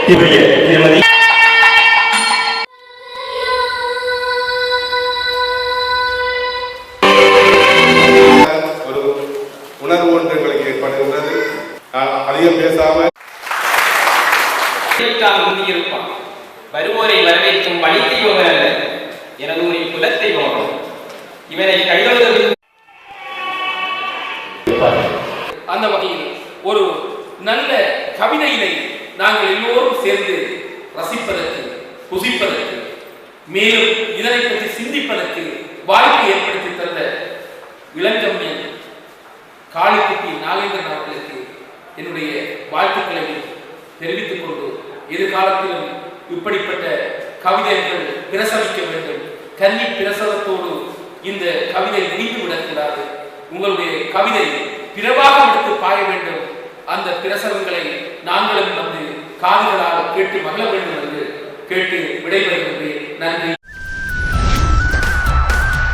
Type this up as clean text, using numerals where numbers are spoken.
திருமதி ஒரு உணர்வு ஒன்று எங்களுக்கு ஏற்படுகின்றது. அதிகம் பேசாமல் வருவோரை வரவேற்கும் வழி தெய்வங்கள் அல்ல, எனது ஒரு குலத்தை போகும் இவரை கைதொழுவது. அந்த வகையில் ஒரு நல்ல கவிதையினை நாங்கள் எல்லோரும் சேர்ந்து ரசிப்பதற்கு, புசிப்பதற்கு, மேலும் இதனை பற்றி சிந்திப்பதற்கு வாய்ப்பு ஏற்படுத்தி தந்த இளங்கம்மியன் காளிக்குட்டி நாகேந்திரன் அவர்களுக்கு என்னுடைய வாழ்த்துக்களை தெரிவித்துக் கொண்டு, எதிர்காலத்திலும் இப்படிப்பட்ட கவிதைகள் பிரசவிக்க வேண்டும். கன்னி பிரசவத்தோடு இந்த கவிதை முடிந்து விடக்கூடாது. உங்களுடைய கவிதை பிரவாகம் எடுத்து பாய வேண்டும். அந்த பிரசவங்களை நாங்களும் வந்து காதுகளால் கேட்டு மகிழ வேண்டும் என்று கேட்டு விடைபெறுகிறேன்.